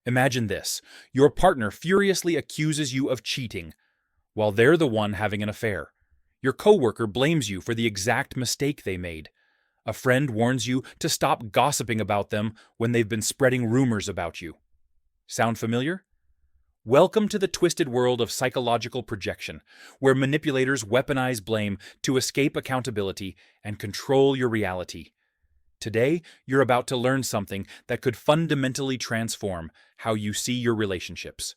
Imagine this. Your partner furiously accuses you of cheating, while they're the one having an affair. Your coworker blames you for the exact mistake they made. A friend warns you to stop gossiping about them when they've been spreading rumors about you. Sound familiar? Welcome to the twisted world of psychological projection, where manipulators weaponize blame to escape accountability and control your reality. Today, you're about to learn something that could fundamentally transform how you see your relationships.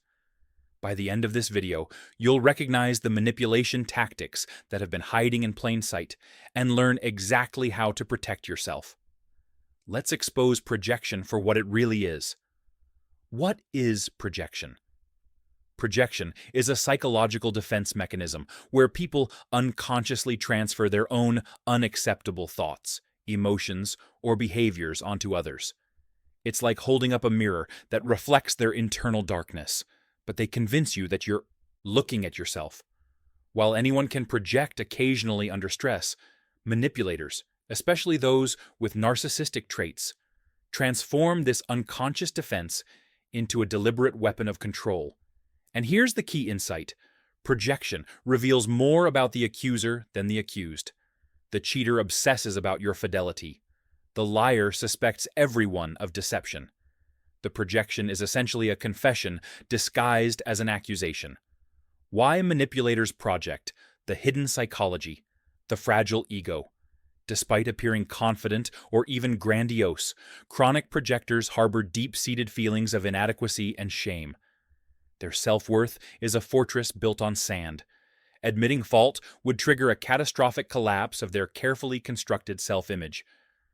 By the end of this video, you'll recognize the manipulation tactics that have been hiding in plain sight and learn exactly how to protect yourself. Let's expose projection for what it really is. What is projection? Projection is a psychological defense mechanism where people unconsciously transfer their own unacceptable thoughts, emotions, or behaviors onto others. It's like holding up a mirror that reflects their internal darkness, but they convince you that you're looking at yourself. While anyone can project occasionally under stress, manipulators, especially those with narcissistic traits, transform this unconscious defense into a deliberate weapon of control. And here's the key insight. Projection reveals more about the accuser than the accused. The cheater obsesses about your fidelity. The liar suspects everyone of deception. The projection is essentially a confession disguised as an accusation. Why manipulators project? The hidden psychology, the fragile ego. Despite appearing confident or even grandiose, chronic projectors harbor deep-seated feelings of inadequacy and shame. Their self-worth is a fortress built on sand. Admitting fault would trigger a catastrophic collapse of their carefully constructed self-image.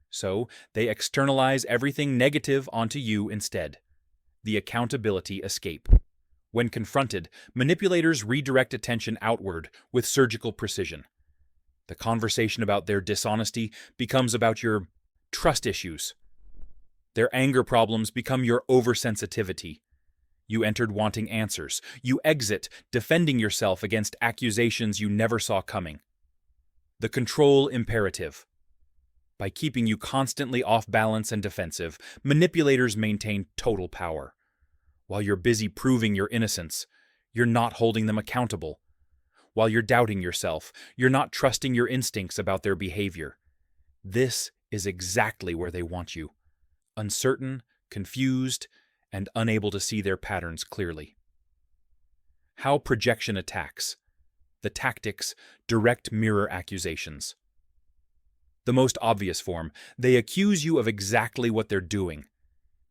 So, they externalize everything negative onto you instead. The accountability escape. When confronted, manipulators redirect attention outward with surgical precision. The conversation about their dishonesty becomes about your trust issues. Their anger problems become your oversensitivity. You entered wanting answers. You exit defending yourself against accusations you never saw coming. The control imperative. By keeping you constantly off balance and defensive, manipulators maintain total power. While you're busy proving your innocence, you're not holding them accountable. While you're doubting yourself, you're not trusting your instincts about their behavior. This is exactly where they want you. Uncertain, confused, and unable to see their patterns clearly. How projection attacks. The tactics: direct mirror accusations. The most obvious form, they accuse you of exactly what they're doing.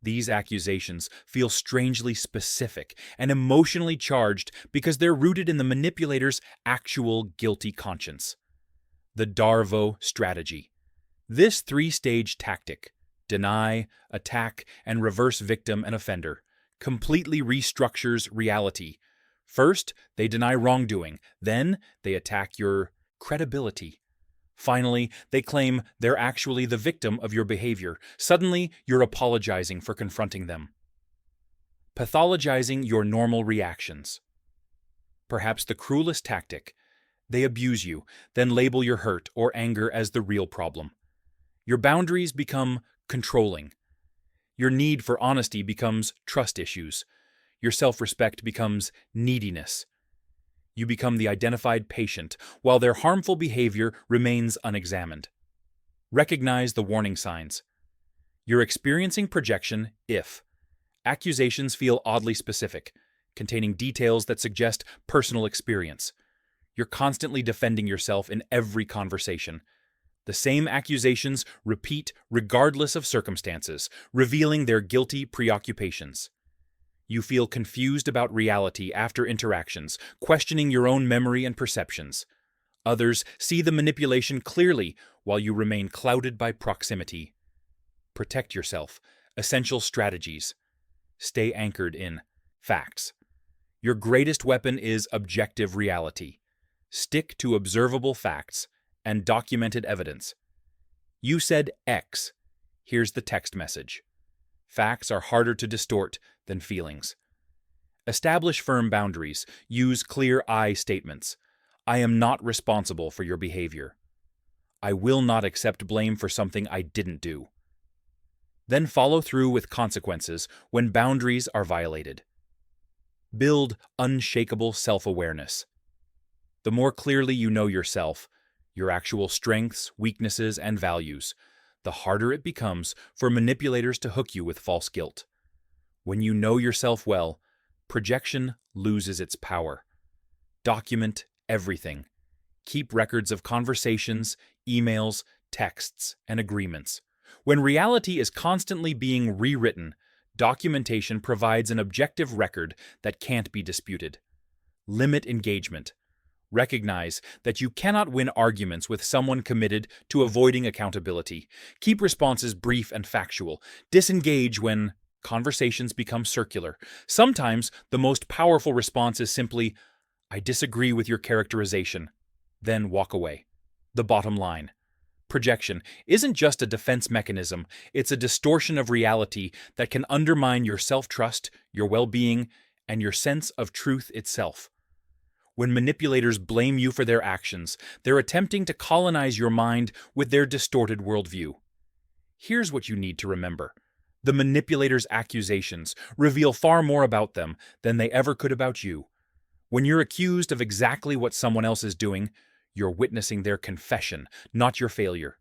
These accusations feel strangely specific and emotionally charged because they're rooted in the manipulator's actual guilty conscience. The Darvo strategy. This three-stage tactic, deny, attack, and reverse victim and offender, completely restructures reality. First, they deny wrongdoing. Then, they attack your credibility. Finally, they claim they're actually the victim of your behavior. Suddenly, you're apologizing for confronting them. Pathologizing your normal reactions. Perhaps the cruelest tactic. They abuse you, then label your hurt or anger as the real problem. Your boundaries become controlling. Your need for honesty becomes trust issues. Your self-respect becomes neediness. You become the identified patient, while their harmful behavior remains unexamined. Recognize the warning signs. You're experiencing projection if accusations feel oddly specific, containing details that suggest personal experience. You're constantly defending yourself in every conversation. The same accusations repeat regardless of circumstances, revealing their guilty preoccupations. You feel confused about reality after interactions, questioning your own memory and perceptions. Others see the manipulation clearly, while you remain clouded by proximity. Protect yourself. Essential strategies. Stay anchored in facts. Your greatest weapon is objective reality. Stick to observable facts and documented evidence. You said X. Here's the text message. Facts are harder to distort than feelings. Establish firm boundaries. Use clear I statements. I am not responsible for your behavior. I will not accept blame for something I didn't do. Then follow through with consequences when boundaries are violated. Build unshakable self-awareness. The more clearly you know yourself, your actual strengths, weaknesses, and values, the harder it becomes for manipulators to hook you with false guilt. When you know yourself well, projection loses its power. Document everything. Keep records of conversations, emails, texts, and agreements. When reality is constantly being rewritten, documentation provides an objective record that can't be disputed. Limit engagement. Recognize that you cannot win arguments with someone committed to avoiding accountability. Keep responses brief and factual. Disengage when conversations become circular. Sometimes the most powerful response is simply, "I disagree with your characterization." Then walk away. The bottom line. Projection isn't just a defense mechanism, it's a distortion of reality that can undermine your self-trust, your well-being, and your sense of truth itself. When manipulators blame you for their actions, they're attempting to colonize your mind with their distorted worldview. Here's what you need to remember. The manipulators' accusations reveal far more about them than they ever could about you. When you're accused of exactly what someone else is doing, you're witnessing their confession, not your failure.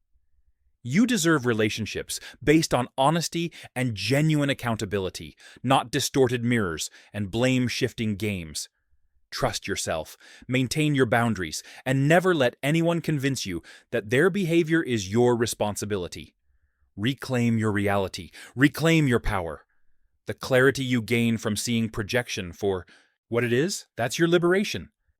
You deserve relationships based on honesty and genuine accountability, not distorted mirrors and blame-shifting games. Trust yourself, maintain your boundaries, and never let anyone convince you that their behavior is your responsibility. Reclaim your reality, reclaim your power. The clarity you gain from seeing projection for what it is, that's your liberation.